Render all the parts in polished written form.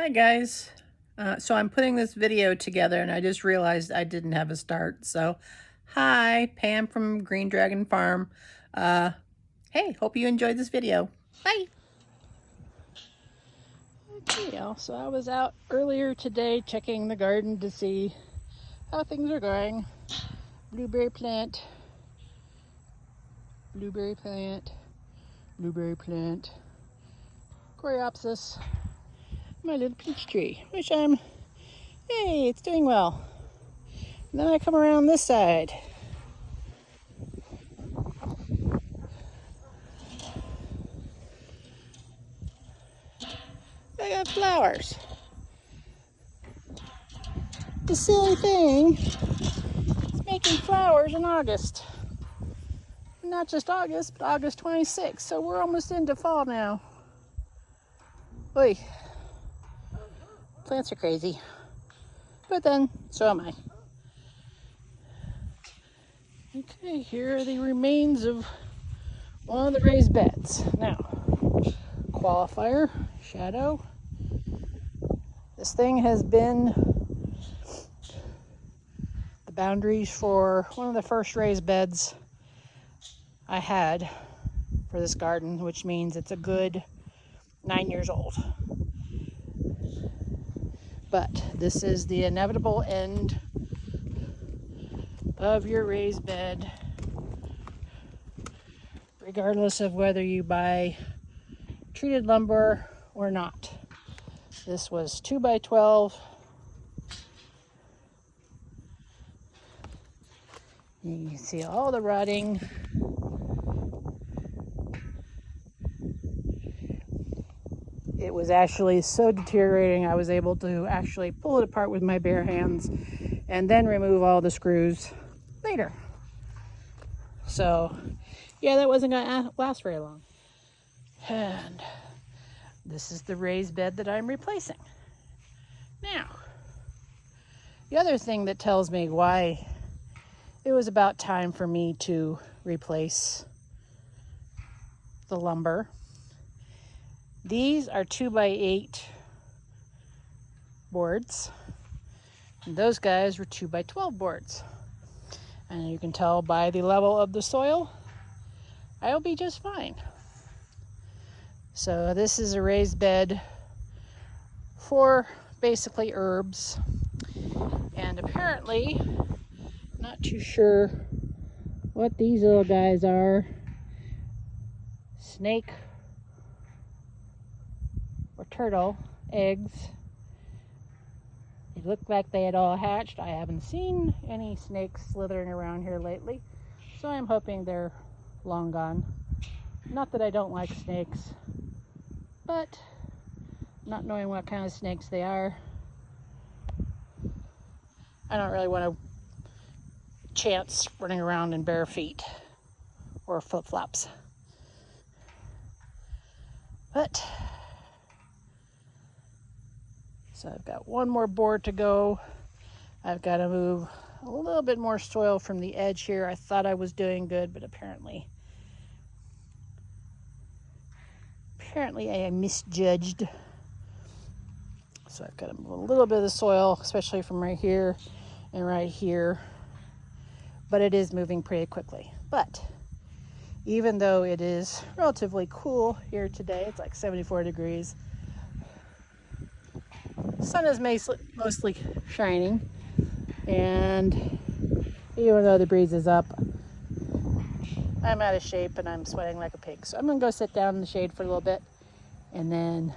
Hi guys. So I'm putting this video together and I just realized I didn't have a start. So hi, Pam from Green Dragon Farm. Hey, hope you enjoyed this video. Bye. Okay, y'all. So I was out earlier today checking the garden to see how things are going. Blueberry plant, blueberry plant, blueberry plant, coreopsis, my little peach tree, which hey, it's doing well. And then I come around this side. I got flowers. The silly thing is making flowers in August. Not just August, but August 26th. So we're almost into fall now. Oy. Plants are crazy. But then, so am I. Okay, here are the remains of one of the raised beds. Now, qualifier, shadow. This thing has been the boundaries for one of the first raised beds I had for this garden, which means it's a good 9 years old. But this is the inevitable end of your raised bed, regardless of whether you buy treated lumber or not. This was 2x12. You can see all the rotting. It was actually so deteriorating I was able to actually pull it apart with my bare hands and then remove all the screws later. So yeah, that wasn't going to last very long. And this is the raised bed that I'm replacing. Now, the other thing that tells me why it was about time for me to replace the lumber. These are 2x8 boards. And those guys were 2x12 boards. And you can tell by the level of the soil, I'll be just fine. So this is a raised bed for basically herbs. And apparently, not too sure what these little guys are. Snake or turtle eggs. It looked like they had all hatched. I haven't seen any snakes slithering around here lately, so I'm hoping they're long gone. Not that I don't like snakes, but not knowing what kind of snakes they are, I don't really want to chance running around in bare feet or flip-flops. But so I've got one more board to go. I've got to move a little bit more soil from the edge here. I thought I was doing good, but apparently I misjudged. So I've got to move a little bit of the soil, especially from right here and right here. But it is moving pretty quickly. But even though it is relatively cool here today, it's like 74 degrees. The sun is mostly shining, and even though the breeze is up, I'm out of shape and I'm sweating like a pig. So I'm gonna go sit down in the shade for a little bit, and then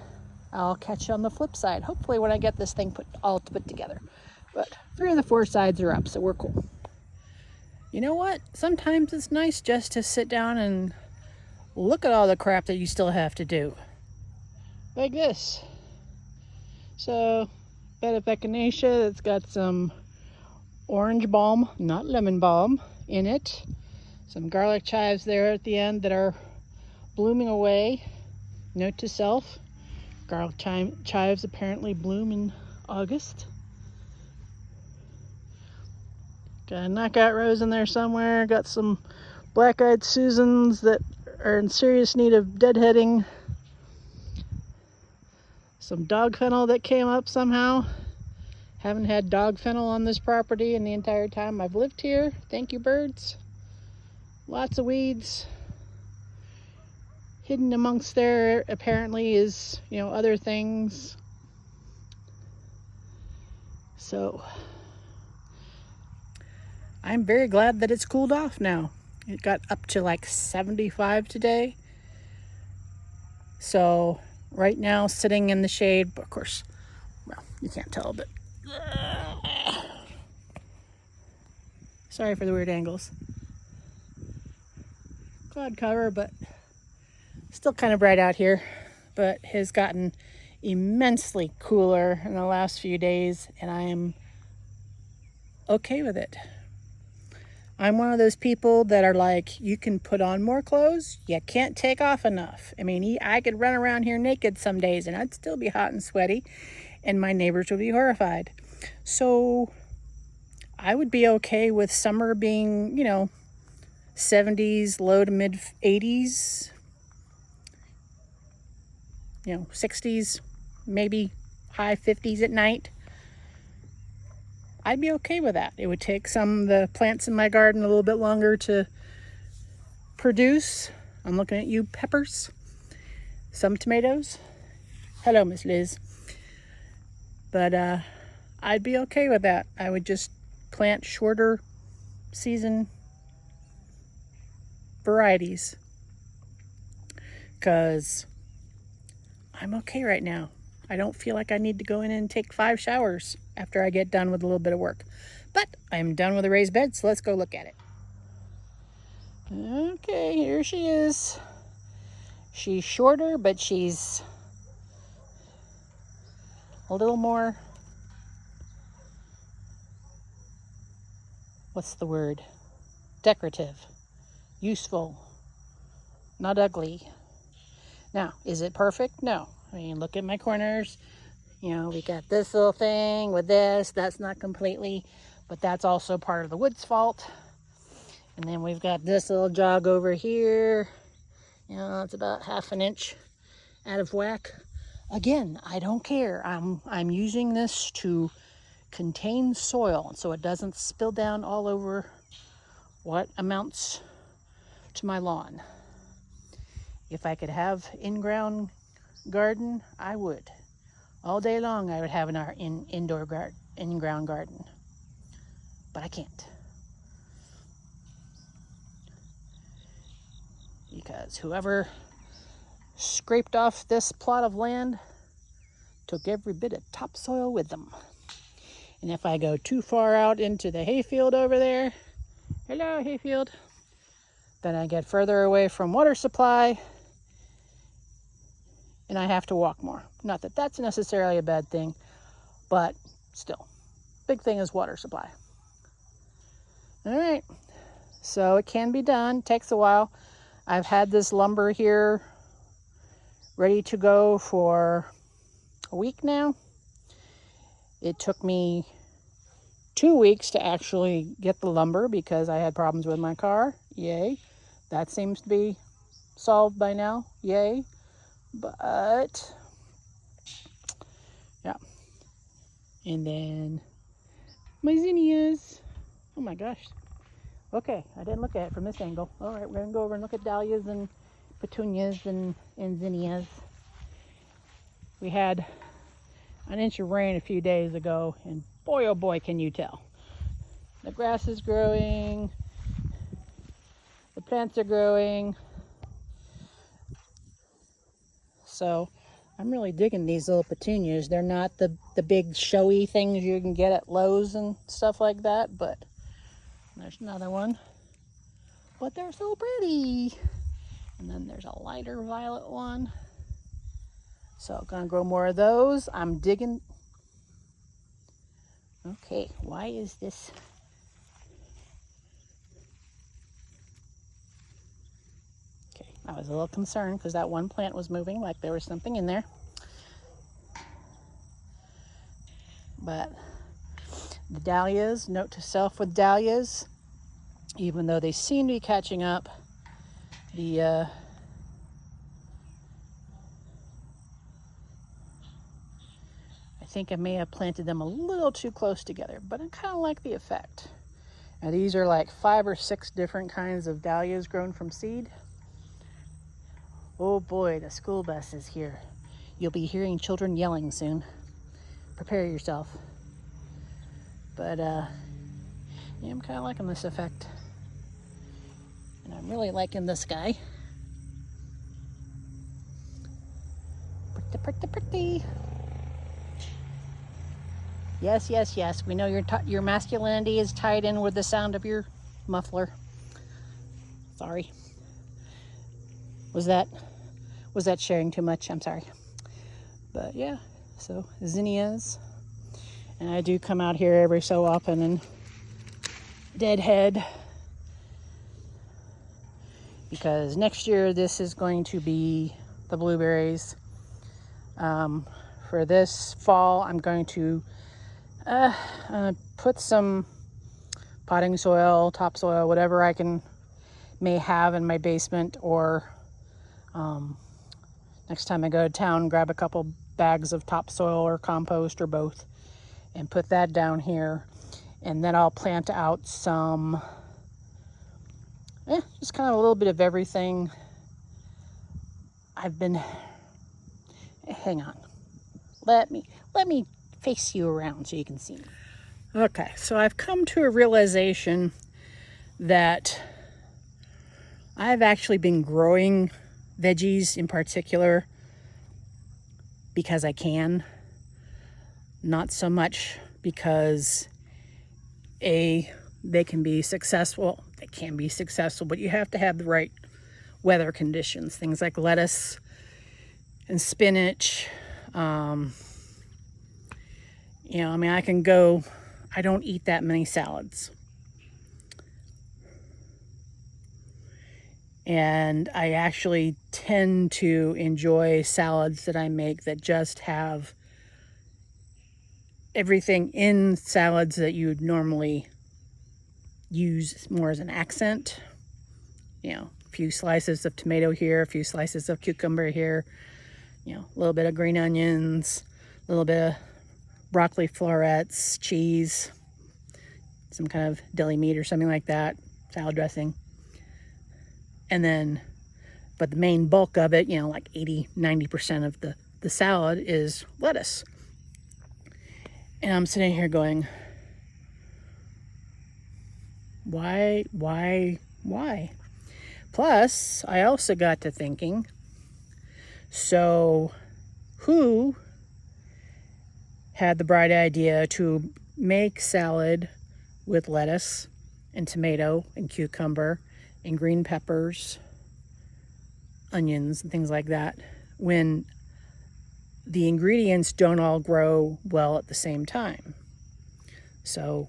I'll catch you on the flip side. Hopefully when I get this thing put together. But 3 of the 4 sides are up, so we're cool. You know what? Sometimes it's nice just to sit down and look at all the crap that you still have to do. Like this. So, bed of echinacea that's got some orange balm, not lemon balm, in it. Some garlic chives there at the end that are blooming away. Note to self, garlic chives apparently bloom in August. Got a knockout rose in there somewhere. Got some black-eyed Susans that are in serious need of deadheading. some dog fennel that came up somehow. Haven't had dog fennel on this property in the entire time I've lived here. Thank you, birds. Lots of weeds. Hidden amongst there apparently is, other things. So I'm very glad that it's cooled off now. It got up to like 75 today. So right now sitting in the shade, but of course, well, you can't tell, but sorry for the weird angles. Cloud cover, but still kind of bright out here, but has gotten immensely cooler in the last few days, and I am okay with it. I'm one of those people that are like, you can put on more clothes, you can't take off enough. I mean, I could run around here naked some days and I'd still be hot and sweaty, and my neighbors would be horrified. So I would be okay with summer being, 70s, low to mid 80s, 60s, maybe high 50s at night. I'd be okay with that. It would take some of the plants in my garden a little bit longer to produce. I'm looking at you, peppers. Some tomatoes. Hello, Miss Liz. But I'd be okay with that. I would just plant shorter season varieties, because I'm okay right now. I don't feel like I need to go in and take 5 showers after I get done with a little bit of work. But I'm done with the raised bed, so let's go look at it. Okay, here she is. She's shorter, but she's a little more, what's the word? Decorative, useful, not ugly. Now, is it perfect? No. I mean, look at my corners. We got this little thing with this. That's not completely, but that's also part of the wood's fault. And then we've got this little jog over here. It's about 1/2 inch out of whack. Again, I don't care. I'm using this to contain soil so it doesn't spill down all over what amounts to my lawn. If I could have in-ground garden, I would. All day long I would have an in-ground garden. But I can't. Because whoever scraped off this plot of land took every bit of topsoil with them. And if I go too far out into the hayfield over there, hello hayfield, then I get further away from water supply and I have to walk more. Not that that's necessarily a bad thing, but still, big thing is water supply. All right, so it can be done, takes a while. I've had this lumber here ready to go for a week now. It took me 2 weeks to actually get the lumber because I had problems with my car. Yay. That seems to be solved by now. Yay. But, yeah. And then my zinnias. Oh my gosh. Okay, I didn't look at it from this angle. All right, we're going to go over and look at dahlias and petunias and zinnias. We had an inch of rain a few days ago, and boy, oh boy, can you tell. The grass is growing. The plants are growing. So I'm really digging these little petunias. They're not the big showy things you can get at Lowe's and stuff like that, but there's another one. But they're so pretty. And then there's a lighter violet one. So I'm gonna grow more of those. I'm digging. Okay, why is this? Okay, I was a little concerned because that one plant was moving like there was something in there. But the dahlias, note to self with dahlias, even though they seem to be catching up, the I think I may have planted them a little too close together, but I kind of like the effect. Now these are like 5 or 6 different kinds of dahlias grown from seed. Oh boy, the school bus is here. You'll be hearing children yelling soon. Prepare yourself. But yeah, I'm kind of liking this effect. And I'm really liking this guy. Pretty, pretty, pretty. Yes, yes, yes. We know your masculinity is tied in with the sound of your muffler. Sorry. Was that sharing too much? I'm sorry. But yeah, so zinnias. And I do come out here every so often and deadhead. Because next year this is going to be the blueberries. For this fall, I'm going to put some potting soil, topsoil, whatever I may have in my basement, or next time I go to town, grab a couple bags of topsoil or compost or both and put that down here. And then I'll plant out some, just kind of a little bit of everything. Hang on. Let me face you around so you can see me. Okay, so I've come to a realization that I've actually been growing veggies in particular because I can, not so much because they can be successful. They can be successful, but you have to have the right weather conditions. Things like lettuce and spinach. I don't eat that many salads. And I actually tend to enjoy salads that I make that just have everything in salads that you would normally use more as an accent. A few slices of tomato here, a few slices of cucumber here, a little bit of green onions, a little bit of broccoli florets, cheese, some kind of deli meat or something like that, salad dressing. And then, but the main bulk of it, like 80-90% of the salad is lettuce. And I'm sitting here going, why? Plus, I also got to thinking, so who had the bright idea to make salad with lettuce and tomato and cucumber and green peppers, onions, and things like that, when the ingredients don't all grow well at the same time? So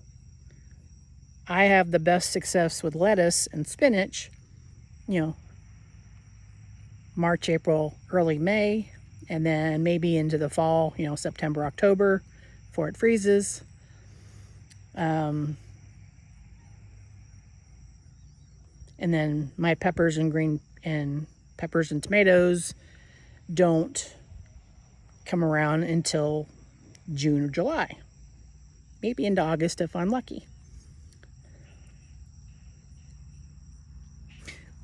I have the best success with lettuce and spinach, March, April, early May, and then maybe into the fall, September, October, before it freezes. And then my peppers and tomatoes don't come around until June or July, maybe into August if I'm lucky.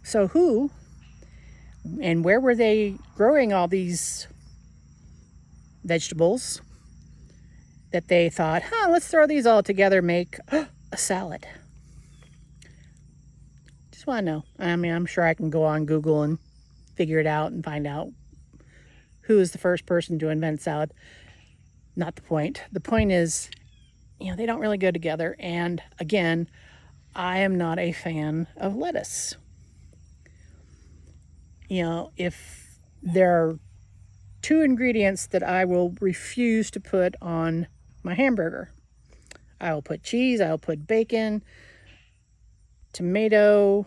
So who and where were they growing all these vegetables that they thought, let's throw these all together, make a salad? Just want to know. I'm sure I can go on Google and figure it out and find out who is the first person to invent salad. Not the point. The point is, they don't really go together. And again, I am not a fan of lettuce. If there are 2 ingredients that I will refuse to put on my hamburger, I will put cheese, I will put bacon, tomato,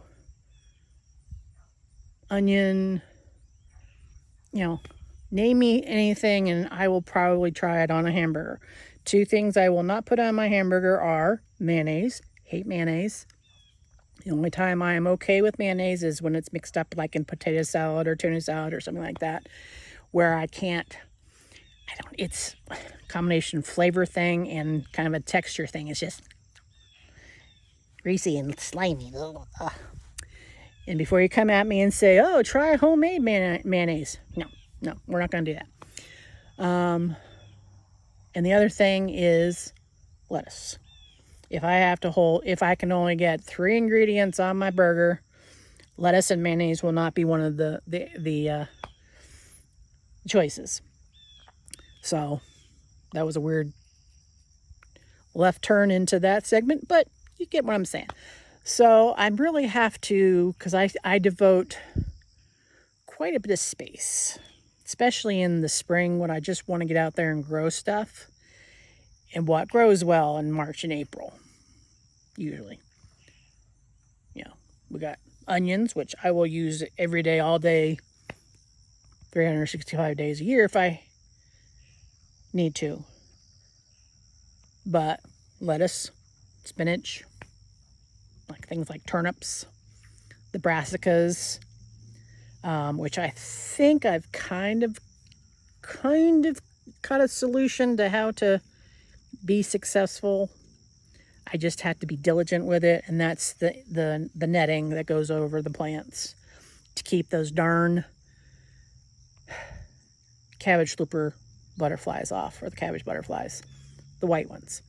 onion, name me anything and I will probably try it on a hamburger. 2 things I will not put on my hamburger are mayonnaise. Hate mayonnaise. The only time I am okay with mayonnaise is when it's mixed up like in potato salad or tuna salad or something like that, where I can't it's a combination flavor thing and kind of a texture thing. It's just greasy and slimy. Ugh. And before you come at me and say, oh, try homemade mayonnaise. No, we're not going to do that. And the other thing is lettuce. If I can only get 3 ingredients on my burger, lettuce and mayonnaise will not be one of the choices. So that was a weird left turn into that segment, but you get what I'm saying. So I really have to, because I devote quite a bit of space, especially in the spring when I just want to get out there and grow stuff. And what grows well in March and April, usually. We got onions, which I will use every day, all day, 365 days a year if I need to. But lettuce, spinach, like things like turnips, the brassicas, which I think I've kind of got a solution to how to be successful. I just have to be diligent with it, and that's the netting that goes over the plants to keep those darn cabbage looper butterflies off, or the cabbage butterflies, the white ones.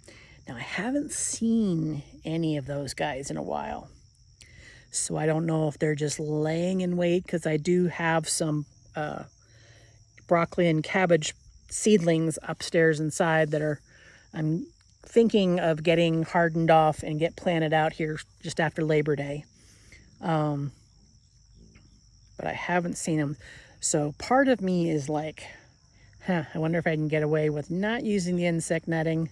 Now, I haven't seen any of those guys in a while, so I don't know if they're just laying in wait, because I do have some broccoli and cabbage seedlings upstairs inside that I'm thinking of getting hardened off and get planted out here just after Labor Day. But I haven't seen them. So part of me is like, I wonder if I can get away with not using the insect netting.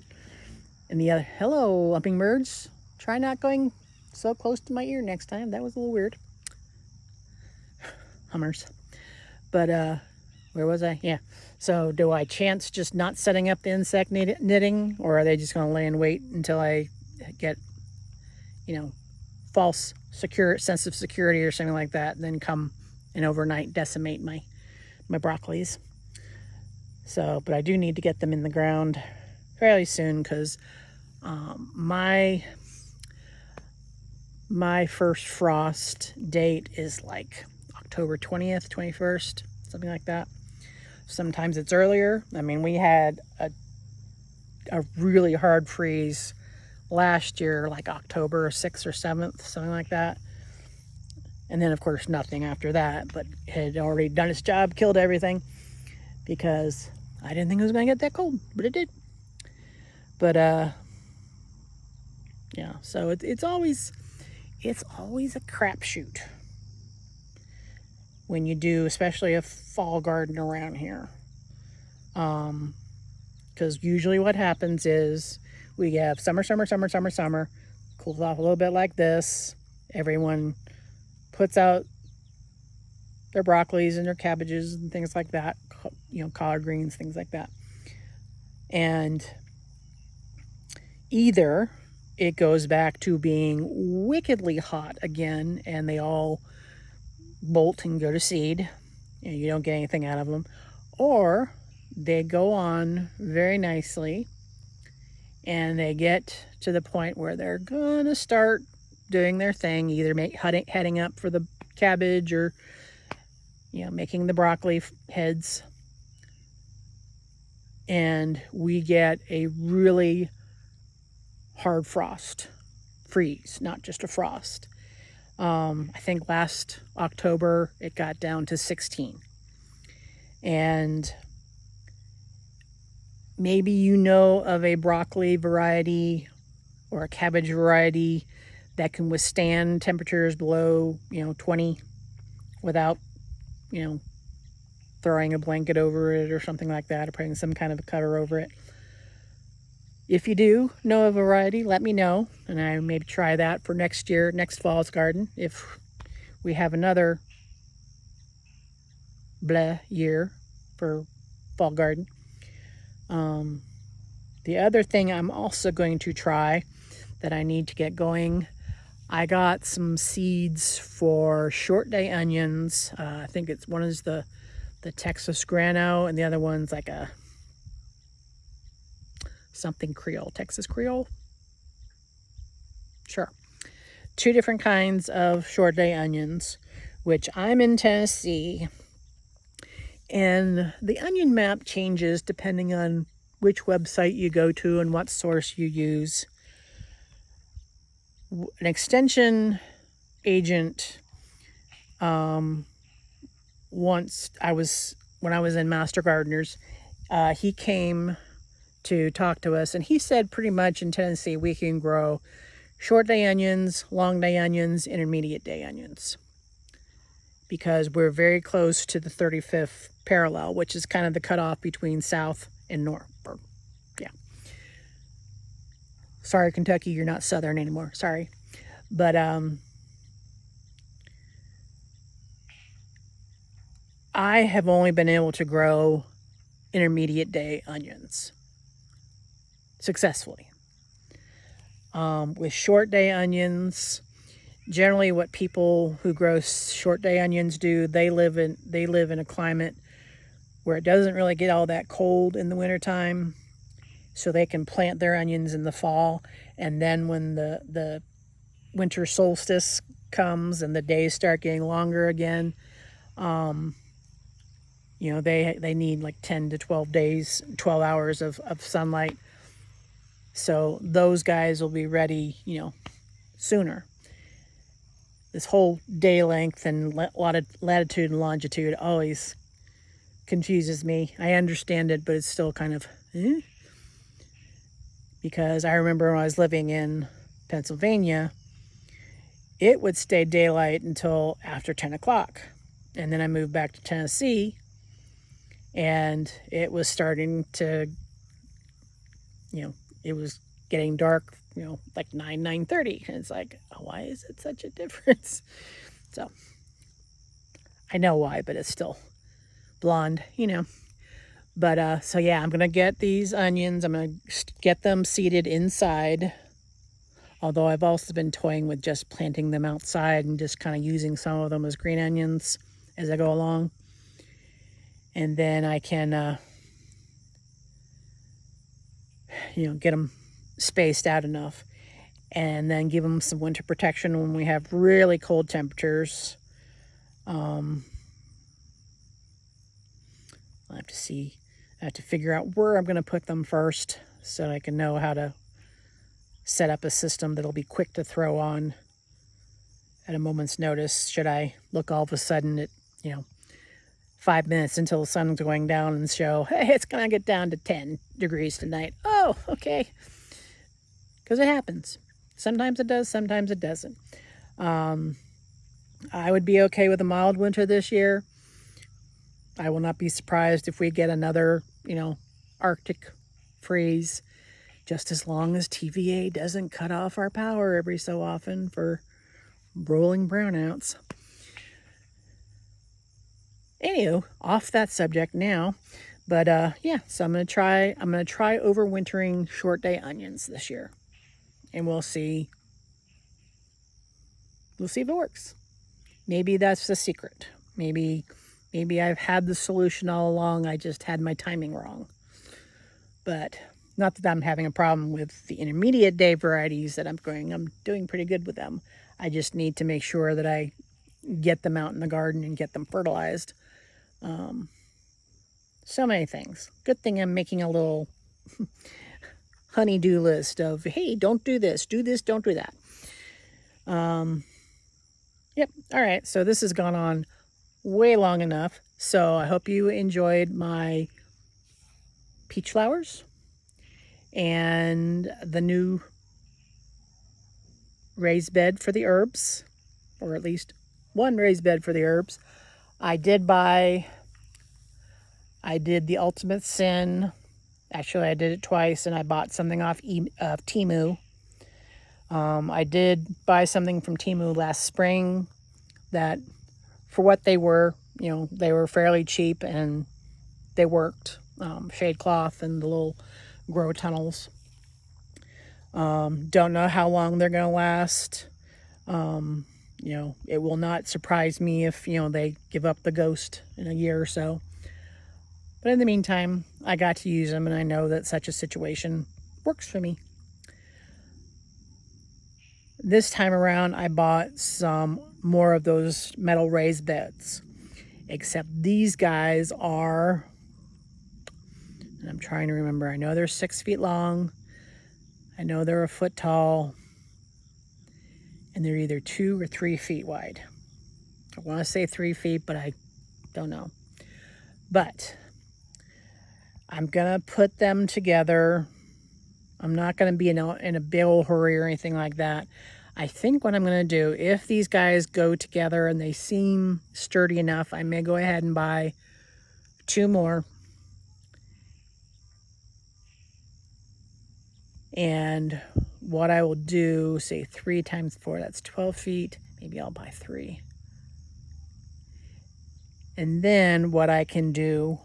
And the other, hello, hummingbirds. Try not going so close to my ear next time. That was a little weird. Hummers. But, where was I? Yeah. So do I chance just not setting up the insect knitting, or are they just going to lay in wait until I get, false sense of security or something like that, and then come and overnight decimate my broccolis? So, but I do need to get them in the ground fairly soon, because my first frost date is like October 20th, 21st, something like that. Sometimes it's earlier. I mean, we had a really hard freeze last year, like October 6th or 7th, something like that. And then, of course, nothing after that, but it had already done its job, killed everything, because I didn't think it was going to get that cold, but it did. But, yeah, so it's always a crapshoot when you do, especially a fall garden around here. Because usually what happens is we have summer, cools off a little bit like this. Everyone puts out their broccolis and their cabbages and things like that, collard greens, things like that. And either it goes back to being wickedly hot again, and they all bolt and go to seed, and you don't get anything out of them, or they go on very nicely and they get to the point where they're gonna start doing their thing, either heading up for the cabbage, or making the broccoli heads, and we get a really hard freeze, not just a frost. I think last October it got down to 16. And maybe you know of a broccoli variety or a cabbage variety that can withstand temperatures below, 20 without, throwing a blanket over it or something like that, or putting some kind of a cover over it. If you do know a variety, let me know, and I maybe try that for next fall's garden, if we have another blah year for fall garden. The other thing I'm also going to try that I need to get going, I got some seeds for short day onions. I think one is the Texas Grano, and the other one's like a something Creole, Texas Creole. Sure. 2 different kinds of short day onions, which I'm in Tennessee. And the onion map changes depending on which website you go to and what source you use. An extension agent, once when I was in Master Gardeners, he came to talk to us, and he said pretty much in Tennessee we can grow short day onions, long day onions, intermediate day onions, because we're very close to the 35th parallel, which is kind of the cutoff between south and north. Yeah. Sorry, Kentucky, you're not southern anymore. Sorry. But I have only been able to grow intermediate day onions successfully. With short day onions, generally what people who grow short day onions do, they live in a climate where it doesn't really get all that cold in the wintertime, so they can plant their onions in the fall. And then when the winter solstice comes and the days start getting longer again, they need like 10 to 12 hours of sunlight. So those guys will be ready, sooner. This whole day length and latitude and longitude always confuses me. I understand it, but it's still kind of, because I remember when I was living in Pennsylvania, it would stay daylight until after 10 o'clock. And then I moved back to Tennessee, and it was starting to, it was getting dark, like 9:30. And it's like, why is it such a difference? So I know why, but it's still blonde, But so yeah, I'm going to get these onions. I'm going to get them seeded inside. Although I've also been toying with just planting them outside and just kind of using some of them as green onions as I go along. And then I can, get them spaced out enough. And then give them some winter protection when we have really cold temperatures. I'll have to see. I have to figure out where I'm going to put them first so that I can know how to set up a system that'll be quick to throw on at a moment's notice. Should I look all of a sudden at, 5 minutes until the sun's going down and show, hey, it's going to get down to 10 degrees tonight. Oh, okay. Because it happens. Sometimes it does, sometimes it doesn't. I would be okay with a mild winter this year. I will not be surprised if we get another, Arctic freeze, just as long as TVA doesn't cut off our power every so often for rolling brownouts. Anywho, off that subject now. But so I'm gonna try overwintering short day onions this year. And we'll see if it works. Maybe that's the secret. Maybe I've had the solution all along. I just had my timing wrong. But not that I'm having a problem with the intermediate day varieties that I'm growing. I'm doing pretty good with them. I just need to make sure that I get them out in the garden and get them fertilized. So many things. Good thing I'm making a little honey-do list of, hey, don't do this, don't do that. Yep. All right. So this has gone on way long enough. So I hope you enjoyed my peach flowers and the new raised bed for the herbs, or at least one raised bed for the herbs. I did the Ultimate Sin. Actually, I did it twice, and I bought something off Temu. I did buy something from Temu last spring that, for what they were, they were fairly cheap and they worked. Shade cloth and the little grow tunnels. Don't know how long they're going to last. It will not surprise me if, they give up the ghost in a year or so. But in the meantime, I got to use them, and I know that such a situation works for me. This time around, I bought some more of those metal raised beds. Except these guys are, and I'm trying to remember, I know they're 6 feet long. I know they're a foot tall. And they're either 2 or 3 feet wide. I want to say 3 feet, but I don't know. But I'm going to put them together. I'm not going to be in a big old hurry or anything like that. I think what I'm going to do, if these guys go together and they seem sturdy enough, I may go ahead and buy 2 more. And what I will do, say 3 times 4, that's 12 feet. Maybe I'll buy 3. And then what I can do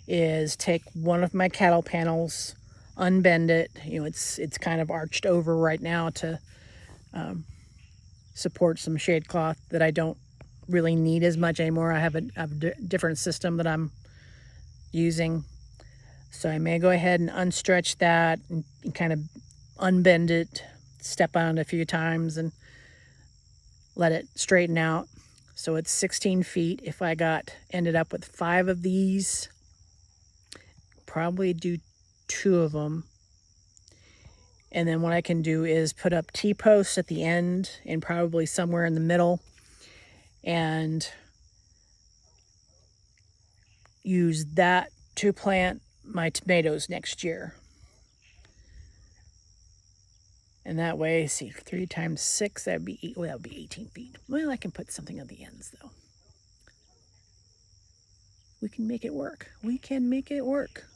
is take one of my cattle panels, unbend it. You know, it's kind of arched over right now to support some shade cloth that I don't really need as much anymore. I have a different system that I'm using. So I may go ahead and unstretch that and kind of unbend it, step on it a few times and let it straighten out. So it's 16 feet. If I ended up with 5 of these, probably do 2 of them. And then what I can do is put up T-posts at the end and probably somewhere in the middle and use that to plant my tomatoes next year. And that way, see, 3 times 6, that would be 18 feet. Well, I can put something at the ends, though. We can make it work. We can make it work.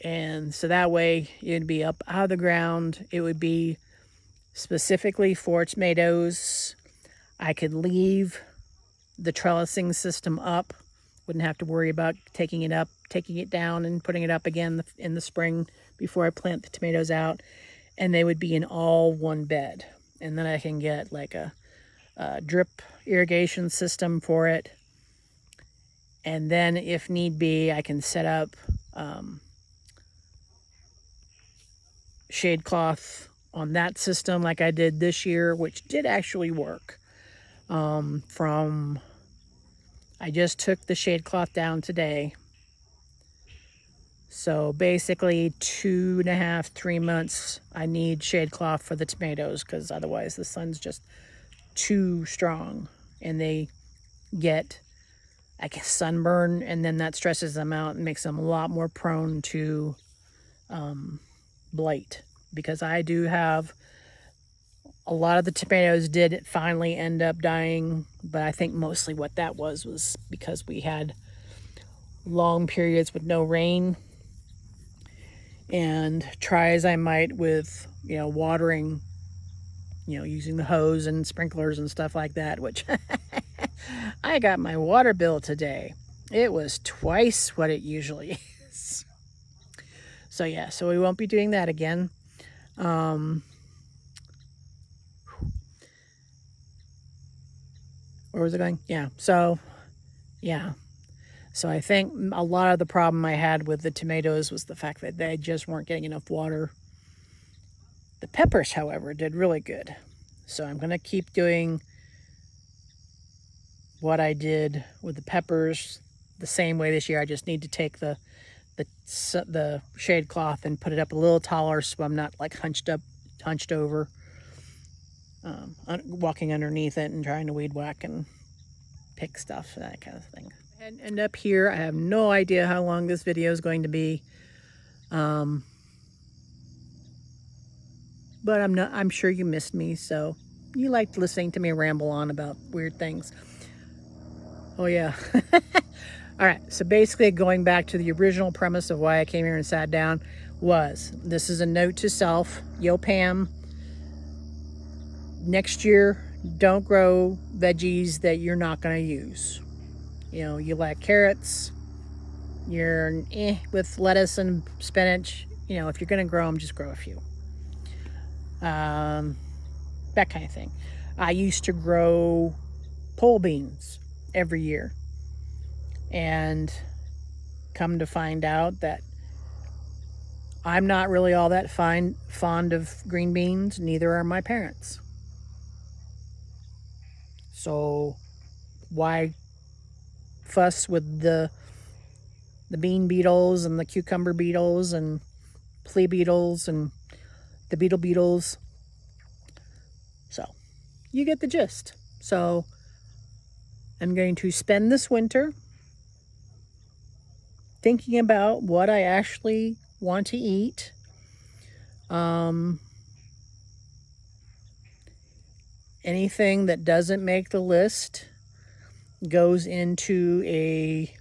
And so that way, it'd be up out of the ground. It would be specifically for tomatoes. I could leave the trellising system up. Wouldn't have to worry about taking it down, and putting it up again in the spring before I plant the tomatoes out. And they would be in all one bed. And then I can get like a drip irrigation system for it. And then if need be, I can set up shade cloth on that system like I did this year, which did actually work. I just took the shade cloth down today. So basically 2.5, 3 months I need shade cloth for the tomatoes, because otherwise the sun's just too strong and they get, I guess, sunburn, and then that stresses them out and makes them a lot more prone to blight. Because I do have a lot of the tomatoes did finally end up dying, but I think mostly what that was because we had long periods with no rain. And try as I might with, watering, using the hose and sprinklers and stuff like that, which I got my water bill today. It was twice what it usually is. So yeah, so we won't be doing that again. Where was it going? Yeah. So I think a lot of the problem I had with the tomatoes was the fact that they just weren't getting enough water. The peppers, however, did really good. So I'm going to keep doing what I did with the peppers the same way this year. I just need to take the shade cloth and put it up a little taller so I'm not like hunched over, walking underneath it and trying to weed whack and pick stuff, that kind of thing. And up here, I have no idea how long this video is going to be, but I'm sure you missed me, so you liked listening to me ramble on about weird things. Oh yeah. All right, so basically going back to the original premise of why I came here and sat down this is a note to self. Yo, Pam, next year, don't grow veggies that you're not going to use. You like carrots, you're with lettuce and spinach. If you're going to grow them, just grow a few. That kind of thing. I used to grow pole beans every year. And come to find out that I'm not really all that fond of green beans, neither are my parents. So why fuss with the bean beetles and the cucumber beetles and flea beetles and the beetle beetles? So you get the gist. So I'm going to spend this winter thinking about what I actually want to eat. Anything that doesn't make the list goes into a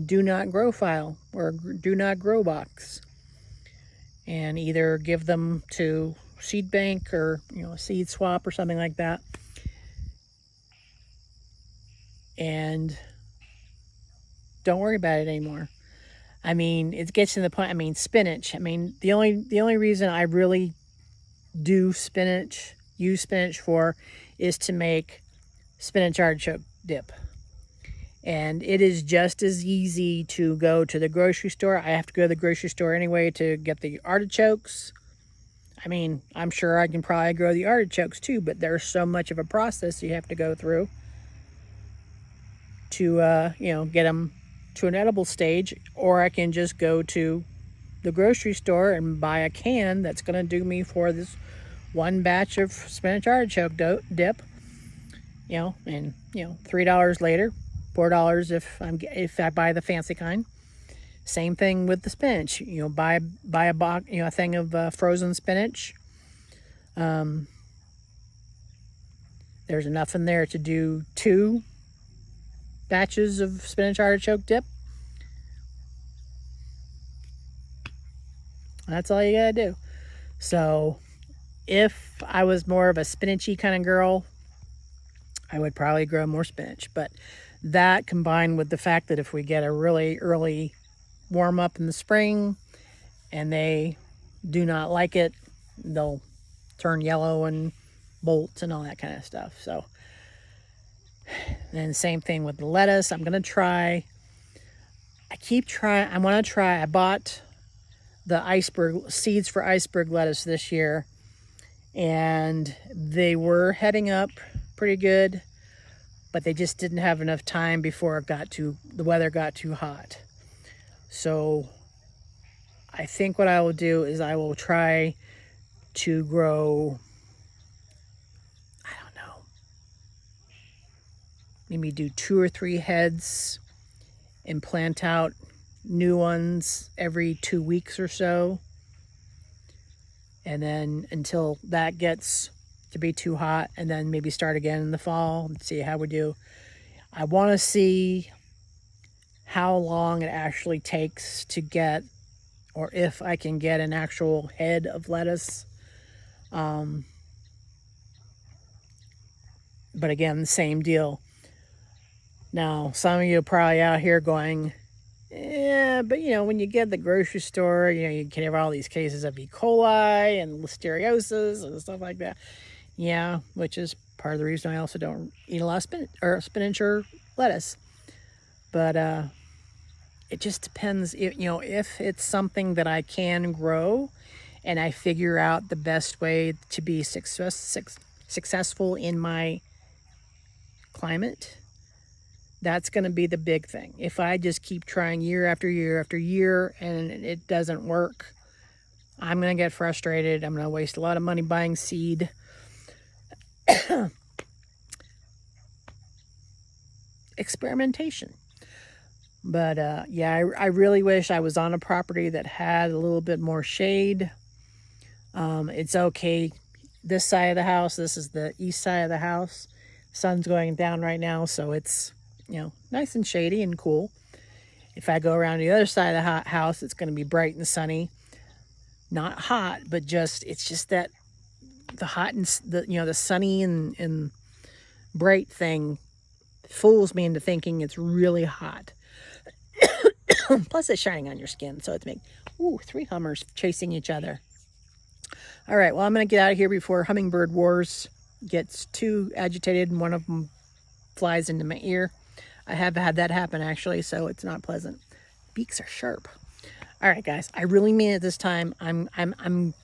do not grow file or do not grow box, and either give them to seed bank or a seed swap or something like that. And don't worry about it anymore. I mean, it gets to the point. I mean, spinach. I mean, the only reason I really do use spinach for, is to make spinach artichoke dip. And it is just as easy to go to the grocery store. I have to go to the grocery store anyway to get the artichokes. I mean, I'm sure I can probably grow the artichokes too, but there's so much of a process you have to go through to, get them to an edible stage. Or I can just go to the grocery store and buy a can that's going to do me for this one batch of spinach artichoke dip, and $3 later, $4 if I buy the fancy kind. Same thing with the spinach. Buy a box, a thing of frozen spinach. There's enough in there to do 2 batches of spinach artichoke dip. That's all you gotta do. So if I was more of a spinachy kind of girl, I would probably grow more spinach. But that, combined with the fact that if we get a really early warm up in the spring and they do not like it, they'll turn yellow and bolt and all that kind of stuff. So then same thing with the lettuce. I want to try. I bought the iceberg seeds for iceberg lettuce this year, and they were heading up pretty good, but they just didn't have enough time before the weather got too hot. So I think what I will do is I will try to grow, I don't know, maybe do 2 or 3 heads and plant out new ones every 2 weeks or so. And then until that gets to be too hot, and then maybe start again in the fall and see how we do. I want to see how long it actually takes to get, or if I can get an actual head of lettuce. But again, the same deal. Now, some of you are probably out here going, yeah, but when you get at the grocery store, you can have all these cases of E. coli and listeriosis and stuff like that. Yeah, which is part of the reason I also don't eat a lot of spinach or lettuce. But it just depends. If it's something that I can grow, and I figure out the best way to be successful in my climate, that's going to be the big thing. If I just keep trying year after year after year and it doesn't work, I'm going to get frustrated. I'm going to waste a lot of money buying seed. Experimentation. But I really wish I was on a property that had a little bit more shade. It's okay. This side of the house, this is the east side of the house. Sun's going down right now, so it's nice and shady and cool. If I go around the other side of the house, it's going to be bright and sunny. Not hot, but it's just that the hot and the sunny and bright thing fools me into thinking it's really hot. Plus it's shining on your skin, so it's 3 hummers chasing each other. All right, well, I'm going to get out of here before Hummingbird Wars gets too agitated and one of them flies into my ear. I have had that happen, actually, so it's not pleasant. Beaks are sharp. All right, guys, I really mean it this time. I'm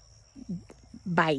bye.